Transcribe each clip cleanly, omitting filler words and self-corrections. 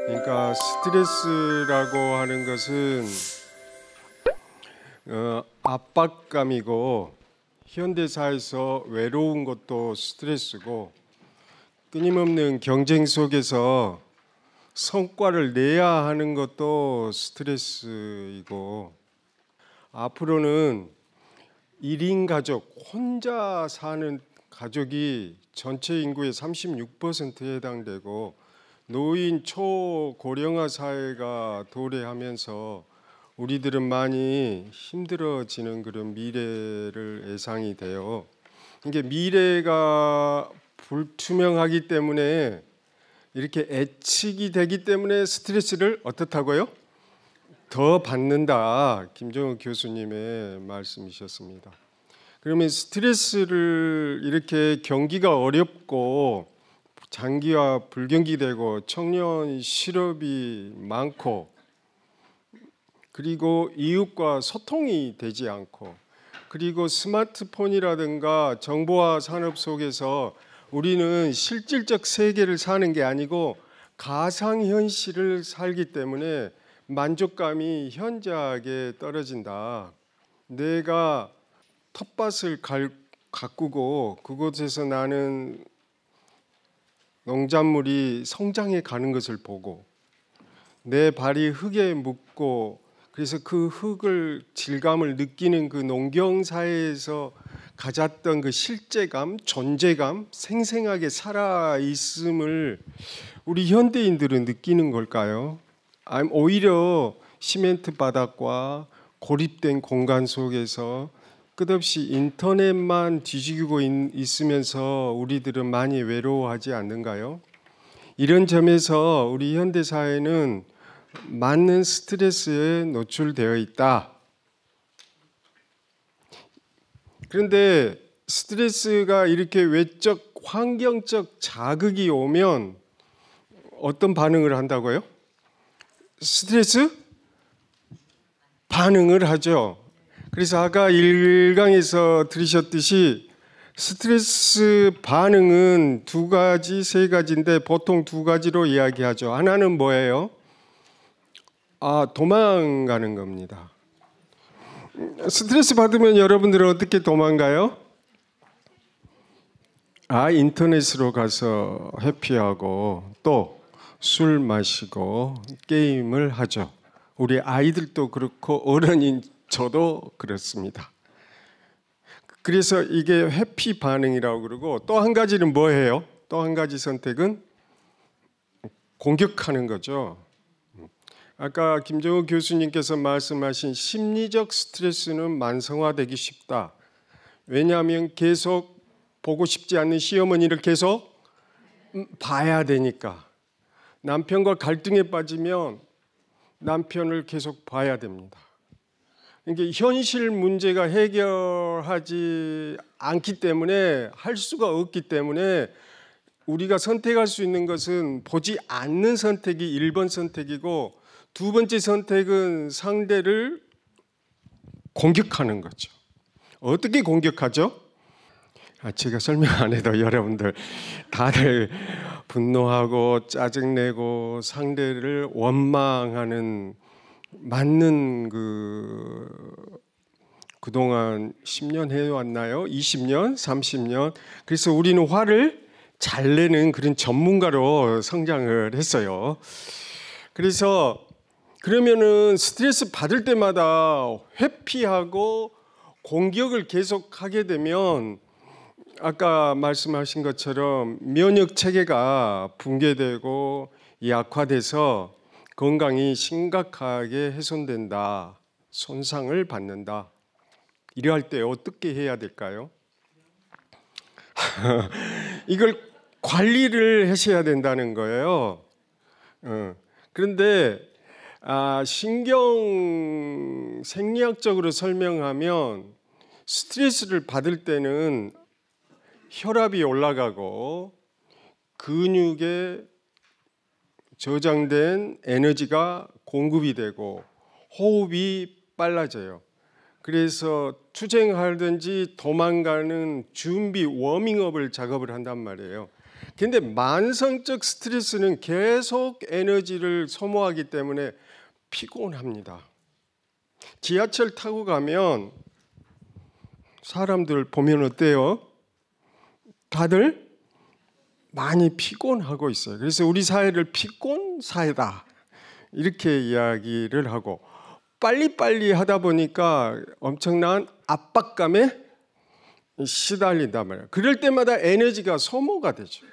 그러니까 스트레스라고 하는 것은 압박감이고, 현대사에서 외로운 것도 스트레스고, 끊임없는 경쟁 속에서 성과를 내야 하는 것도 스트레스이고, 앞으로는 1인 가족, 혼자 사는 가족이 전체 인구의 36%에 해당되고, 노인 초고령화 사회가 도래하면서 우리들은 많이 힘들어지는 그런 미래를 예상이 돼요. 이게 미래가 불투명하기 때문에, 이렇게 예측이 되기 때문에 스트레스를 어떻다고요? 더 받는다. 김정은 교수님의 말씀이셨습니다. 그러면 스트레스를 이렇게 경기가 어렵고 장기화 불경기되고 청년 실업이 많고, 그리고 이웃과 소통이 되지 않고, 그리고 스마트폰이라든가 정보화 산업 속에서 우리는 실질적 세계를 사는 게 아니고 가상현실을 살기 때문에 만족감이 현저하게 떨어진다. 내가 텃밭을 가꾸고 그곳에서 나는 농작물이 성장해 가는 것을 보고, 내 발이 흙에 묻고, 그래서 그 흙을 질감을 느끼는 그 농경사회에서 가졌던 그 실제감, 존재감, 생생하게 살아있음을 우리 현대인들은 느끼는 걸까요? 아니면 오히려 시멘트 바닥과 고립된 공간 속에서 끝없이 인터넷만 뒤지고 있으면서 우리들은 많이 외로워하지 않는가요? 이런 점에서 우리 현대사회는 많은 스트레스에 노출되어 있다. 그런데 스트레스가 이렇게 외적, 환경적 자극이 오면 어떤 반응을 한다고요? 스트레스 반응을 하죠. 그래서 아까 1강에서 들으셨듯이 스트레스 반응은 두 가지, 세 가지인데 보통 두 가지로 이야기하죠. 하나는 뭐예요? 도망가는 겁니다. 스트레스 받으면 여러분들은 어떻게 도망가요? 인터넷으로 가서 해피하고 또 술 마시고 게임을 하죠. 우리 아이들도 그렇고 어른인 저도 그렇습니다. 그래서 이게 회피 반응이라고 그러고, 또 한 가지는 뭐예요? 또 한 가지 선택은 공격하는 거죠. 아까 김정은 교수님께서 말씀하신 심리적 스트레스는 만성화되기 쉽다. 왜냐하면 계속 보고 싶지 않는 시어머니를 계속 봐야 되니까. 남편과 갈등에 빠지면 남편을 계속 봐야 됩니다. 이게 현실 문제가 해결하지 않기 때문에, 할 수가 없기 때문에 우리가 선택할 수 있는 것은 보지 않는 선택이 1번 선택이고, 두 번째 선택은 상대를 공격하는 거죠. 어떻게 공격하죠? 제가 설명 안 해도 여러분들 다들 분노하고 짜증내고 상대를 원망하는, 맞는 그동안 10년 해왔나요? 20년? 30년? 그래서 우리는 화를 잘 내는 그런 전문가로 성장을 했어요. 그래서 그러면은 스트레스 받을 때마다 회피하고 공격을 계속 하게 되면, 아까 말씀하신 것처럼 면역 체계가 붕괴되고 약화돼서 건강이 심각하게 훼손된다, 손상을 받는다. 이러할 때 어떻게 해야 될까요? 이걸 관리를 하셔야 된다는 거예요. 그런데 신경 생리학적으로 설명하면, 스트레스를 받을 때는 혈압이 올라가고 근육에 저장된 에너지가 공급이 되고 호흡이 빨라져요. 그래서 투쟁하든지 도망가는 준비, 워밍업을 작업을 한단 말이에요. 근데 만성적 스트레스는 계속 에너지를 소모하기 때문에 피곤합니다. 지하철 타고 가면 사람들 보면 어때요? 다들 많이 피곤하고 있어요. 그래서 우리 사회를 피곤 사회다 이렇게 이야기를 하고, 빨리빨리 하다 보니까 엄청난 압박감에 시달린단 말이에요. 그럴 때마다 에너지가 소모가 되죠.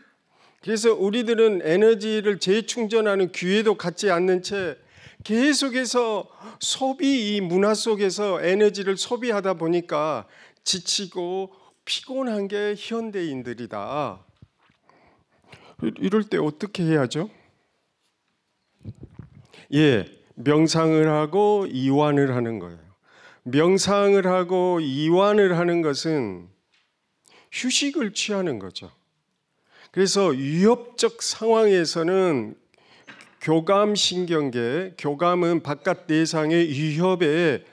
그래서 우리들은 에너지를 재충전하는 기회도 갖지 않는 채 계속해서 이 문화 속에서 에너지를 소비하다 보니까 지치고 피곤한 게 현대인들이다. 이럴 때 어떻게 해야죠? 명상을 하고 이완을 하는 거예요. 명상을 하고 이완을 하는 것은 휴식을 취하는 거죠. 그래서 위협적 상황에서는 교감신경계, 교감은 바깥 대상의 위협에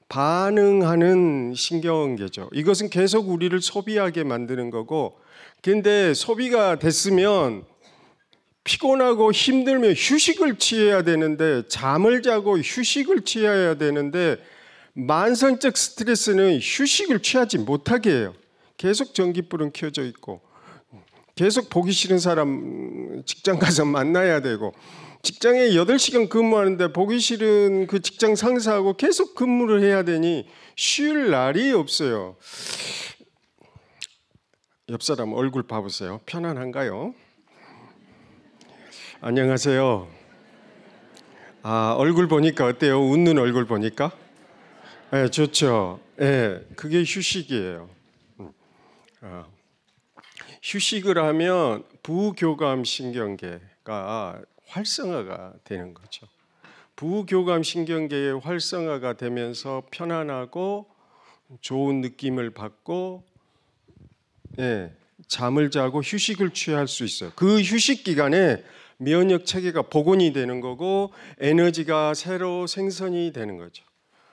반응하는 신경계죠. 이것은 계속 우리를 소비하게 만드는 거고, 근데 소비가 됐으면 피곤하고 힘들면 휴식을 취해야 되는데, 잠을 자고 휴식을 취해야 되는데, 만성적 스트레스는 휴식을 취하지 못하게 해요. 계속 전기불은 켜져 있고, 계속 보기 싫은 사람 직장 가서 만나야 되고, 직장에 8시간 근무하는데 보기 싫은 그 직장 상사하고 계속 근무를 해야 되니 쉴 날이 없어요. 옆 사람 얼굴 봐보세요. 편안한가요? 안녕하세요. 얼굴 보니까 어때요? 웃는 얼굴 보니까? 네, 좋죠. 네, 그게 휴식이에요. 휴식을 하면 부교감 신경계가 활성화가 되는 거죠. 부교감 신경계의 활성화가 되면서 편안하고 좋은 느낌을 받고, 잠을 자고 휴식을 취할 수 있어요. 그 휴식 기간에 면역 체계가 복원이 되는 거고 에너지가 새로 생성이 되는 거죠.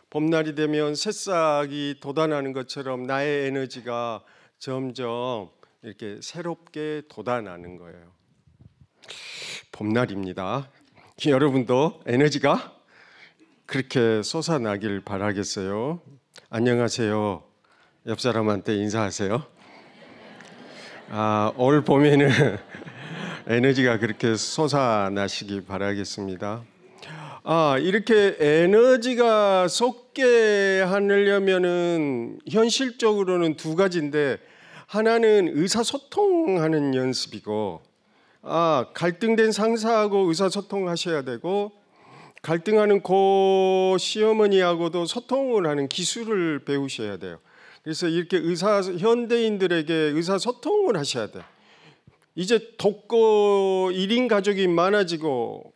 봄날이 되면 새싹이 돋아나는 것처럼 나의 에너지가 점점 이렇게 새롭게 돋아나는 거예요. 봄날입니다. 여러분도 에너지가 그렇게 솟아나길 바라겠어요. 안녕하세요. 옆 사람한테 인사하세요. 올 봄에는 에너지가 그렇게 솟아나시기 바라겠습니다. 이렇게 에너지가 솟게 하려면은 현실적으로는 두 가지인데, 하나는 의사소통하는 연습이고, 갈등된 상사하고 의사소통하셔야 되고, 갈등하는 고 시어머니하고도 소통을 하는 기술을 배우셔야 돼요. 그래서 이렇게 현대인들에게 의사소통을 하셔야 돼요. 이제 독거 1인 가족이 많아지고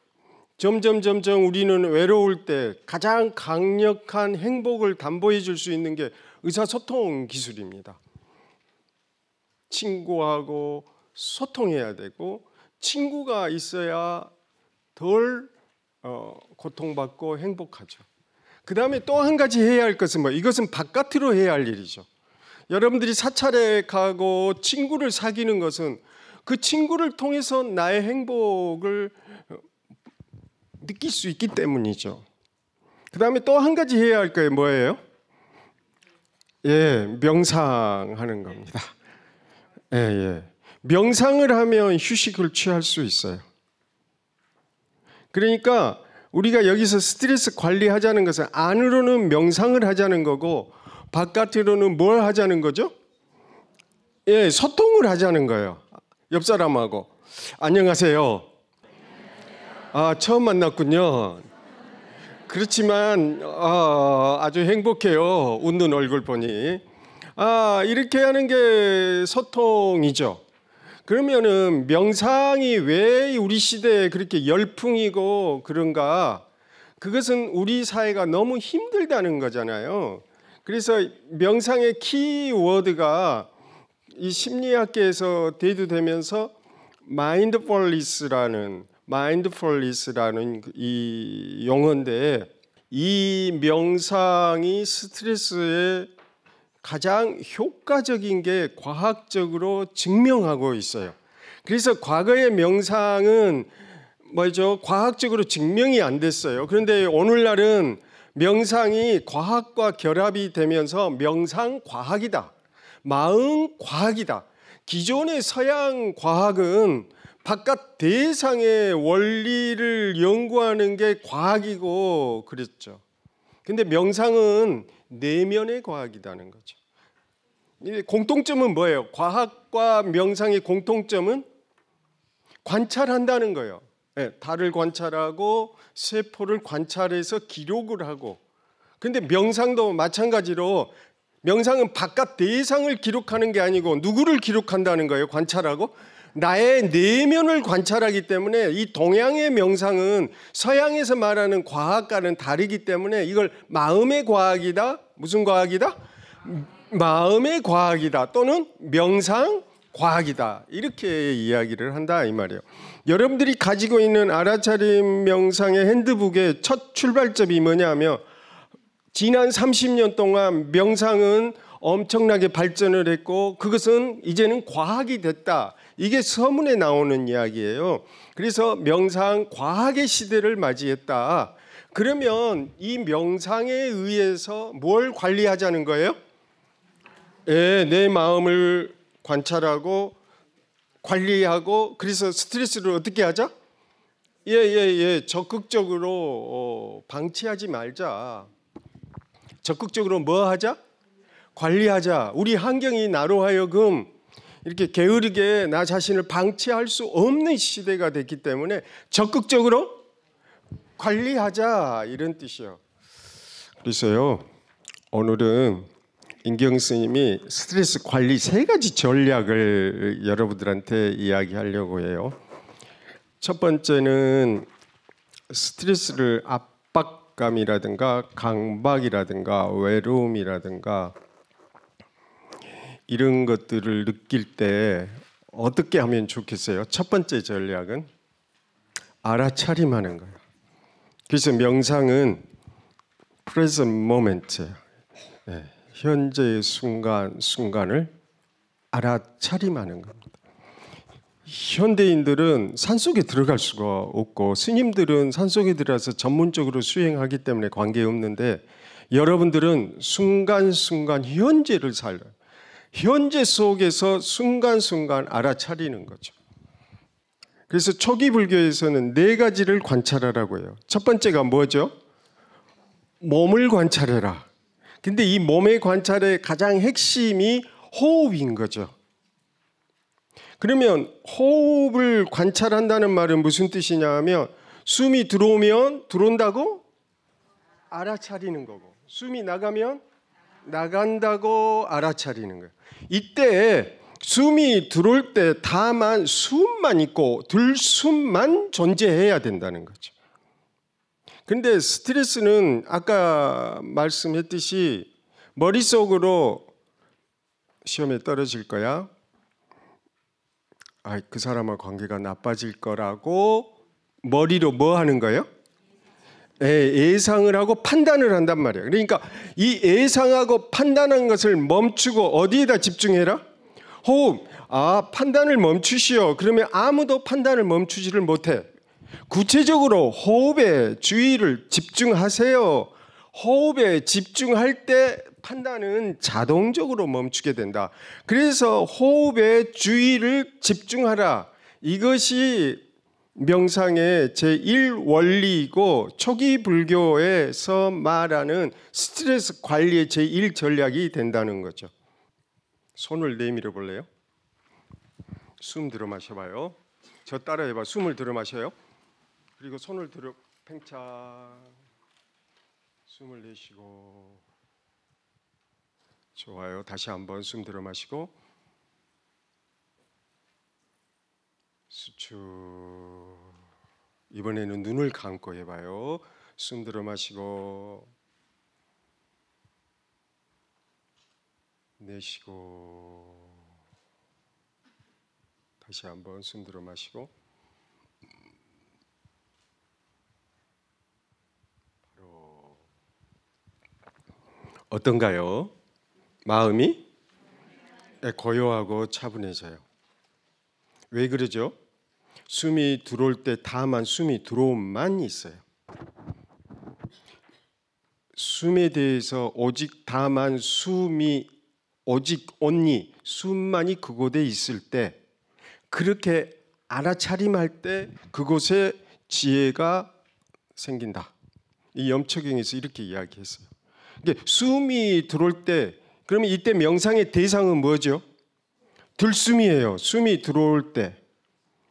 점점 우리는 외로울 때 가장 강력한 행복을 담보해 줄 수 있는 게 의사소통 기술입니다. 친구하고 소통해야 되고, 친구가 있어야 덜 고통받고 행복하죠. 그 다음에 또 한 가지 해야 할 것은 이것은 바깥으로 해야 할 일이죠. 여러분들이 사찰에 가고 친구를 사귀는 것은 그 친구를 통해서 나의 행복을 느낄 수 있기 때문이죠. 그 다음에 또 한 가지 해야 할 거예요. 뭐예요? 명상하는 겁니다. 명상을 하면 휴식을 취할 수 있어요. 그러니까 우리가 여기서 스트레스 관리하자는 것은 안으로는 명상을 하자는 거고, 바깥으로는 뭘 하자는 거죠? 소통을 하자는 거예요. 옆 사람하고. 안녕하세요. 처음 만났군요. 그렇지만 아주 행복해요. 웃는 얼굴 보니. 이렇게 하는 게 소통이죠. 그러면은 명상이 왜 우리 시대에 그렇게 열풍이고 그런가? 그것은 우리 사회가 너무 힘들다는 거잖아요. 그래서 명상의 키워드가 이 심리학계에서 대두되면서 마인드풀니스라는 이 용어인데, 이 명상이 스트레스에 가장 효과적인 게 과학적으로 증명하고 있어요. 그래서 과거의 명상은 뭐죠? 과학적으로 증명이 안 됐어요. 그런데 오늘날은 명상이 과학과 결합이 되면서 명상 과학이다. 마음 과학이다. 기존의 서양 과학은 바깥 대상의 원리를 연구하는 게 과학이고 그랬죠. 근데 명상은 내면의 과학이라는 거죠. 공통점은 뭐예요? 과학과 명상의 공통점은 관찰한다는 거예요. 달을 관찰하고 세포를 관찰해서 기록을 하고. 근데 명상도 마찬가지로 명상은 바깥 대상을 기록하는 게 아니고 누구를 기록한다는 거예요? 관찰하고 나의 내면을 관찰하기 때문에 이 동양의 명상은 서양에서 말하는 과학과는 다르기 때문에 이걸 마음의 과학이다. 무슨 과학이다? 마음의 과학이다. 또는 명상 과학이다. 이렇게 이야기를 한다 이 말이에요. 여러분들이 가지고 있는 알아차림 명상의 핸드북의 첫 출발점이 뭐냐면 지난 30년 동안 명상은 엄청나게 발전을 했고 그것은 이제는 과학이 됐다. 이게 서문에 나오는 이야기예요. 그래서 명상 과학의 시대를 맞이했다. 그러면 이 명상에 의해서 뭘 관리하자는 거예요? 내 마음을 관찰하고 관리하고 그래서 스트레스를 어떻게 하자? 적극적으로 방치하지 말자. 적극적으로 뭐 하자? 관리하자. 우리 환경이 나로 하여금 이렇게 게으르게 나 자신을 방치할 수 없는 시대가 됐기 때문에 적극적으로 관리하자 이런 뜻이요. 그래서요 오늘은 인경 스님이 스트레스 관리 3가지 전략을 여러분들한테 이야기하려고 해요. 첫 번째는 스트레스를 압박감이라든가 강박이라든가 외로움이라든가 이런 것들을 느낄 때 어떻게 하면 좋겠어요? 첫 번째 전략은 알아차림하는 거예요. 그래서 명상은 present moment, 현재의 순간을 알아차림하는 겁니다. 현대인들은 산속에 들어갈 수가 없고 스님들은 산속에 들어가서 전문적으로 수행하기 때문에 관계없는데 여러분들은 순간순간 현재를 살아요. 현재 속에서 순간순간 알아차리는 거죠. 그래서 초기 불교에서는 4가지를 관찰하라고 해요. 첫 번째가 뭐죠? 몸을 관찰해라. 근데 이 몸의 관찰의 가장 핵심이 호흡인 거죠. 그러면 호흡을 관찰한다는 말은 무슨 뜻이냐 하면 숨이 들어오면 들어온다고 알아차리는 거고 숨이 나가면 나간다고 알아차리는 거예요. 이때 숨이 들어올 때 다만 숨만 있고 들숨만 존재해야 된다는 거죠. 근데 스트레스는 아까 말씀했듯이 머릿속으로 시험에 떨어질 거야. 그 사람과 관계가 나빠질 거라고 머리로 뭐 하는 거예요? 예상을 하고 판단을 한단 말이에요. 그러니까 이 예상하고 판단한 것을 멈추고 어디에다 집중해라? 호흡. 판단을 멈추시오. 그러면 아무도 판단을 멈추지를 못해. 구체적으로 호흡에 주의를 집중하세요. 호흡에 집중할 때 판단은 자동적으로 멈추게 된다. 그래서 호흡에 주의를 집중하라. 이것이 명상의 제1원리이고 초기 불교에서 말하는 스트레스 관리의 제1전략이 된다는 거죠. 손을 내밀어 볼래요? 숨 들어 마셔봐요. 저 따라해봐. 숨을 들어 마셔요. 그리고 손을 들어 팽창. 숨을 내쉬고. 좋아요. 다시 한번 숨 들어 마시고 수축. 이번에는 눈을 감고 해봐요. 숨 들어 마시고 내쉬고 다시 한번 숨 들어 마시고 바로 어떤가요? 마음이 고요하고 차분해져요. 왜 그러죠? 숨이 들어올 때 다만 숨이 들어옴만 있어요. 숨에 대해서 오직 다만 숨이 오직 only 숨만이 그곳에 있을 때 그렇게 알아차림할 때 그곳에 지혜가 생긴다. 이 염초경에서 이렇게 이야기했어요. 그러니까 숨이 들어올 때 그러면 이때 명상의 대상은 뭐죠? 들숨이에요. 숨이 들어올 때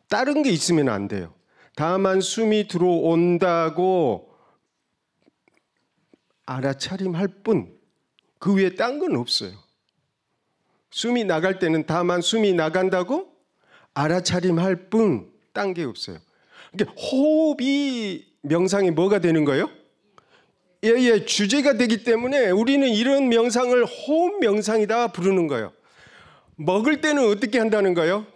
다른 게 있으면 안 돼요. 다만 숨이 들어온다고 알아차림할 뿐 그 위에 딴 건 없어요. 숨이 나갈 때는 다만 숨이 나간다고 알아차림할 뿐 딴 게 없어요. 그러니까 호흡이 명상이 뭐가 되는 거예요? 예, 주제가 되기 때문에 우리는 이런 명상을 호흡 명상이다 부르는 거예요. 먹을 때는 어떻게 한다는 거예요?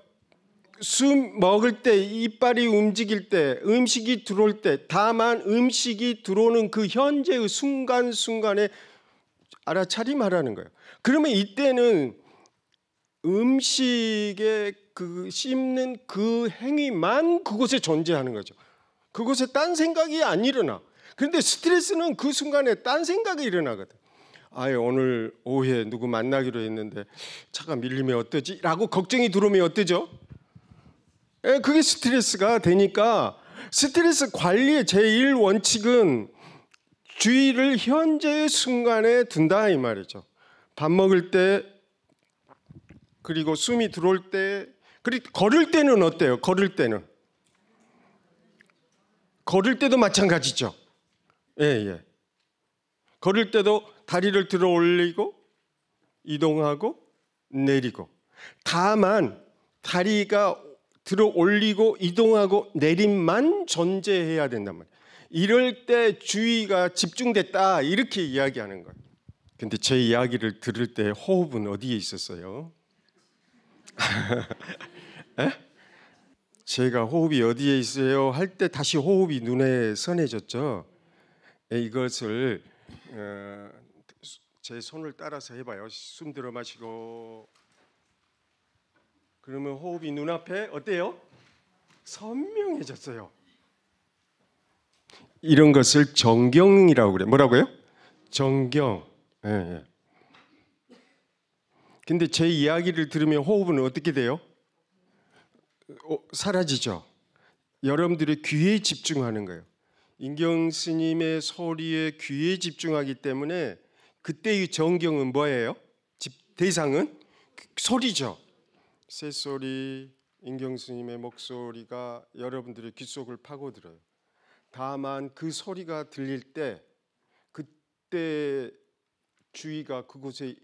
숨 먹을 때 이빨이 움직일 때 음식이 들어올 때 다만 음식이 들어오는 그 현재의 순간순간에 알아차림하라는 거예요. 그러면 이때는 음식에 그 씹는 그 행위만 그곳에 존재하는 거죠. 그곳에 딴 생각이 안 일어나. 그런데 스트레스는 그 순간에 딴 생각이 일어나거든. 아유, 오늘 오후에 누구 만나기로 했는데 차가 밀리면 어떠지? 라고 걱정이 들어오면 어떠죠? 그게 스트레스가 되니까 스트레스 관리의 제1 원칙은 주의를 현재의 순간에 둔다 이 말이죠. 밥 먹을 때 그리고 숨이 들어올 때 그리고 걸을 때는 어때요? 걸을 때도 마찬가지죠. 예. 걸을 때도 다리를 들어 올리고 이동하고 내리고 다만 다리가 들어 올리고 이동하고 내림만 존재해야 된단 말이에요. 이럴 때 주의가 집중됐다 이렇게 이야기하는 거예요. 근데 제 이야기를 들을 때 호흡은 어디에 있었어요? 제가 호흡이 어디에 있어요? 할 때 다시 호흡이 눈에 선해졌죠. 이것을 제 손을 따라서 해봐요. 숨 들어 마시고 그러면 호흡이 눈앞에 어때요? 선명해졌어요. 이런 것을 정경이라고 그래요. 뭐라고요? 정경. 예. 근데 제 이야기를 들으면 호흡은 어떻게 돼요? 사라지죠. 여러분들의 귀에 집중하는 거예요. 인경 스님의 소리에 귀에 집중하기 때문에 그때의 정경은 뭐예요? 대상은 소리죠. 새소리, 인경 스님의 목소리가 여러분들의 귓속을 파고들어요. 다만 그 소리가 들릴 때 그때 주의가 그곳에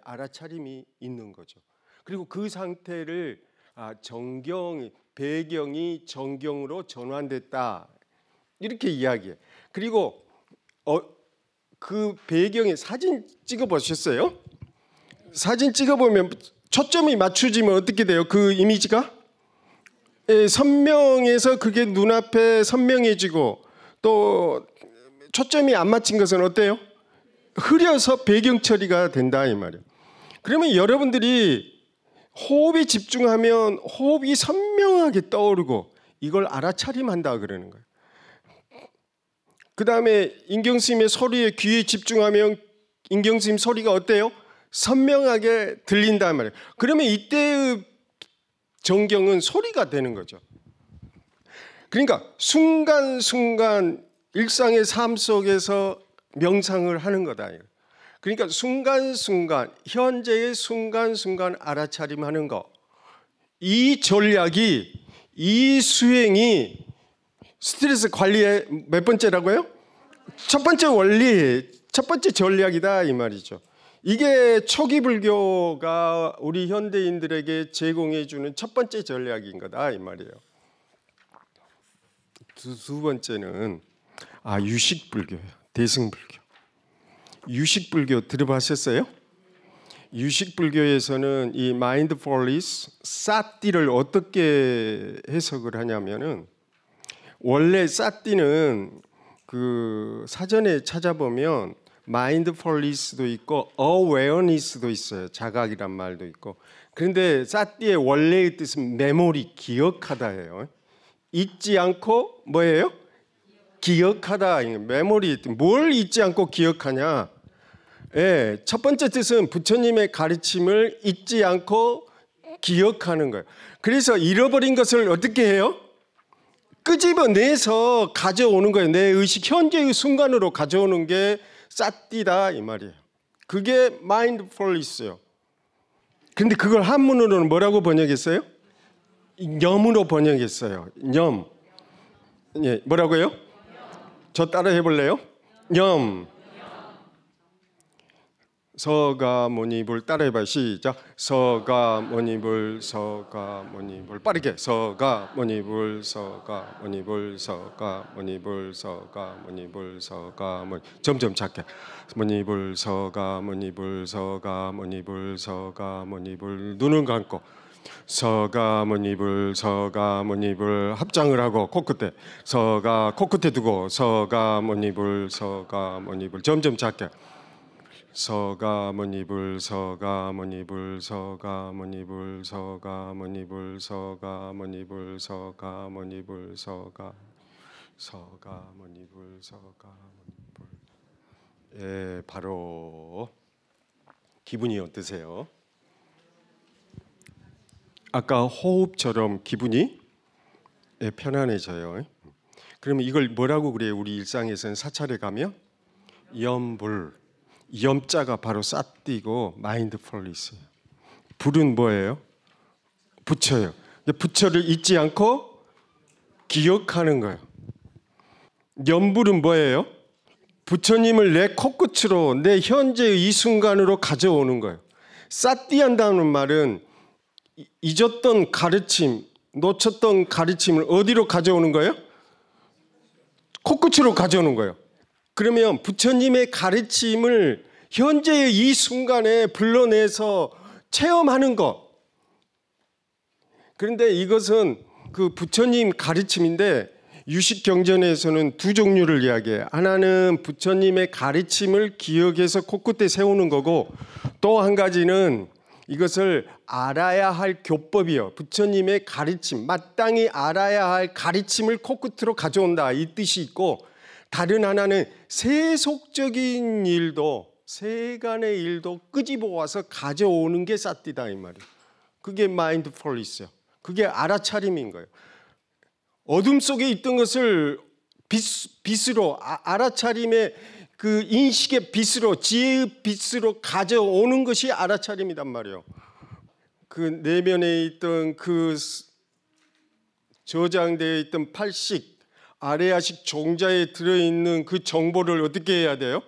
알아차림이 있는 거죠. 그리고 그 상태를 배경이 정경으로 전환됐다 이렇게 이야기해요. 그리고 그 배경에 사진 찍어 보셨어요? 사진 찍어 보면 초점이 맞춰지면 어떻게 돼요? 그 이미지가 선명해서 그게 눈앞에 선명해지고 또 초점이 안 맞힌 것은 어때요? 흐려서 배경 처리가 된다 이 말이에요. 그러면 여러분들이 호흡에 집중하면 호흡이 선명하게 떠오르고 이걸 알아차림한다 그러는 거예요. 그 다음에 인경스님의 소리에 귀에 집중하면 인경스님 소리가 어때요? 선명하게 들린단 말이에요. 그러면 이때의 정경은 소리가 되는 거죠. 그러니까 순간순간 일상의 삶 속에서 명상을 하는 거다. 그러니까 순간순간 현재의 순간순간 알아차림하는 거. 이 전략이 이 수행이 스트레스 관리의 몇 번째라고요? 첫 번째 원리, 첫 번째 전략이다 이 말이죠. 이게 초기 불교가 우리 현대인들에게 제공해 주는 첫 번째 전략인 거다 이 말이에요. 두 번째는 유식 불교예요. 대승 불교. 유식 불교 들어보셨어요? 유식 불교에서는 이 마인드풀니스 사띠를 어떻게 해석을 하냐면은 원래 사띠는 그 사전에 찾아보면 마인드풀니스도 있고 어웨어니스도 있어요. 자각이란 말도 있고. 그런데 사띠의 원래의 뜻은 메모리, 기억하다예요. 잊지 않고 뭐예요? 기억하다. 메모리, 뭘 잊지 않고 기억하냐? 예, 첫 번째 뜻은 부처님의 가르침을 잊지 않고 기억하는 거예요. 그래서 잃어버린 것을 어떻게 해요? 끄집어내서 가져오는 거예요. 내 의식, 현재의 순간으로 가져오는 게 사띠다 이 말이에요. 그게 마인드풀니스예요. 근데 그걸 한문으로는 뭐라고 번역했어요? 념으로 번역했어요. 념. 예, 뭐라고요? 저 따라 해볼래요? 념. 서가모니불 따라해봐요. 시작. 서가모니불 서가모니불 빠르게. 서가모니불 서가모니불 서가모니불 서가모니불 서가모니 점점 작게. 모니불 서가모니불 서가모니불 서가모니불 눈을 감고 서가모니불 서가모니불 합장을 하고 코끝에 서가 코끝에 두고 서가모니불 서가모니불 점점 작게. 서가모니불 서가모니불 서가모니불 서가모니불 서가모니불 서가모니불 서가모니불 서가모니불. 예, 바로 기분이 어떠세요? 아까 호흡처럼 기분이 편안해져요. 그러면 이걸 뭐라고 그래요? 우리 일상에서는 사찰에 가면 염불. 염자가 바로 사띠고 마인드풀니스예요. 불은 뭐예요? 부처예요. 부처를 잊지 않고 기억하는 거예요. 염불은 뭐예요? 부처님을 내 코끝으로 내 현재의 이 순간으로 가져오는 거예요. 사띠한다는 말은 잊었던 가르침, 놓쳤던 가르침을 어디로 가져오는 거예요? 코끝으로 가져오는 거예요. 그러면 부처님의 가르침을 현재의 이 순간에 불러내서 체험하는 것. 그런데 이것은 그 부처님 가르침인데 유식경전에서는 두 종류를 이야기해요. 하나는 부처님의 가르침을 기억해서 코끝에 세우는 거고, 또 한 가지는 이것을 알아야 할 교법이요. 부처님의 가르침, 마땅히 알아야 할 가르침을 코끝으로 가져온다 이 뜻이 있고, 다른 하나는 세속적인 일도 세간의 일도 끄집어 와서 가져오는 게 사띠다 이 말이에요. 그게 마인드풀니스예요. 그게 알아차림인 거예요. 어둠 속에 있던 것을 빛으로 알아차림의 그 인식의 빛으로 지혜의 빛으로 가져오는 것이 알아차림이란 말이에요. 그 내면에 있던 그 저장되어 있던 팔식 아레아식 종자에 들어있는 그 정보를 어떻게 해야 돼요?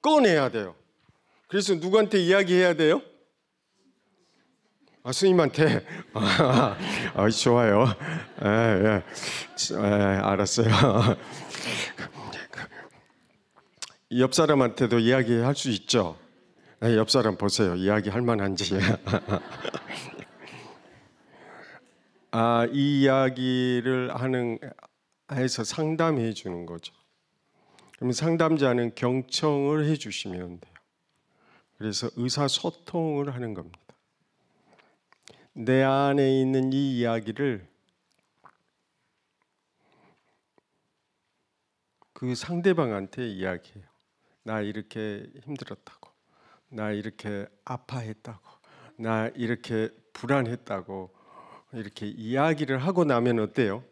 꺼내야 돼요. 그래서 누구한테 이야기해야 돼요? 스님한테. 좋아요. 알았어요. 옆 사람한테도 이야기할 수 있죠. 옆 사람 보세요. 이야기할 만한지. 이 이야기를 해서 상담해 주는 거죠. 그러면 상담자는 경청을 해 주시면 돼요. 그래서 의사소통을 하는 겁니다. 내 안에 있는 이 이야기를 그 상대방한테 이야기해요. 나 이렇게 힘들었다고, 나 이렇게 아파했다고, 나 이렇게 불안했다고 이렇게 이야기를 하고 나면 어때요?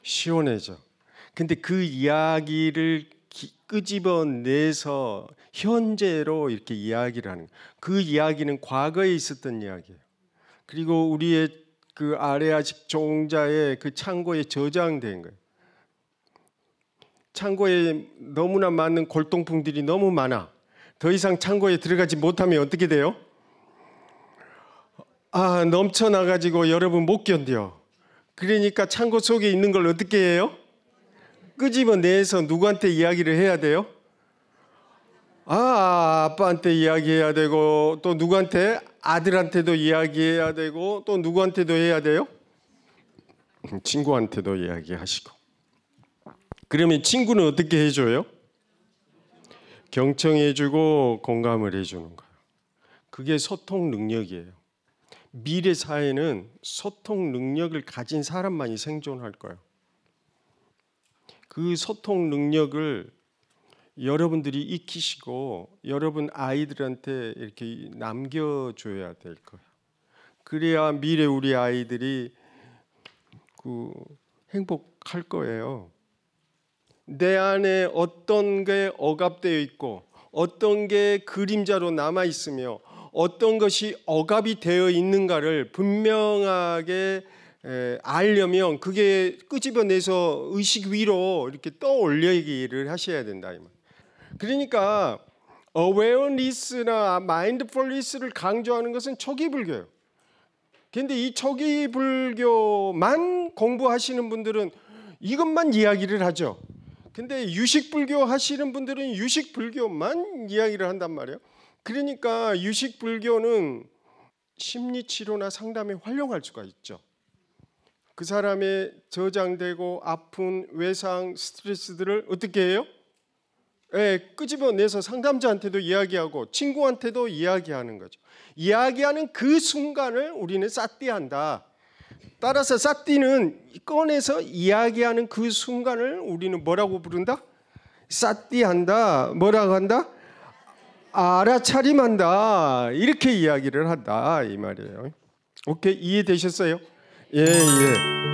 시원해져. 근데 그 이야기를 끄집어내서 현재로 이렇게 이야기를 하는 거예요. 그 이야기는 과거에 있었던 이야기예요. 그리고 우리의 그 아레아식 종자의 그 창고에 저장된 거예요. 창고에 너무나 많은 골동품들이 너무 많아. 더 이상 창고에 들어가지 못하면 어떻게 돼요? 넘쳐나가지고 여러분 못 견뎌. 그러니까 창고 속에 있는 걸 어떻게 해요? 끄집어내서 누구한테 이야기를 해야 돼요? 아빠한테 이야기해야 되고, 또 누구한테? 아들한테도 이야기해야 되고, 또 누구한테도 해야 돼요? 친구한테도 이야기하시고. 그러면 친구는 어떻게 해줘요? 경청해주고 공감을 해주는 거예요. 그게 소통 능력이에요. 미래 사회는 소통 능력을 가진 사람만이 생존할 거예요. 그 소통 능력을 여러분들이 익히시고 여러분 아이들한테 이렇게 남겨줘야 될 거예요. 그래야 미래 우리 아이들이 행복할 거예요. 내 안에 어떤 게 억압되어 있고 어떤 게 그림자로 남아 있으며 어떤 것이 억압이 되어 있는가를 분명하게 알려면 그게 끄집어내서 의식 위로 이렇게 떠올리기를 하셔야 된다. 그러니까 awareness나 mindfulness를 강조하는 것은 초기 불교예요. 그런데 이 초기 불교만 공부하시는 분들은 이것만 이야기를 하죠. 근데 유식 불교 하시는 분들은 유식 불교만 이야기를 한단 말이에요. 그러니까 유식 불교는 심리 치료나 상담에 활용할 수가 있죠. 그 사람의 저장되고 아픈 외상, 스트레스들을 어떻게 해요? 끄집어내서 상담자한테도 이야기하고 친구한테도 이야기하는 거죠. 이야기하는 그 순간을 우리는 사띠한다. 따라서 사띠는 꺼내서 이야기하는 그 순간을 우리는 뭐라고 부른다? 사띠한다. 뭐라고 한다? 알아차림한다. 이렇게 이야기를 한다 이 말이에요. 오케이, 이해되셨어요? 예, 예.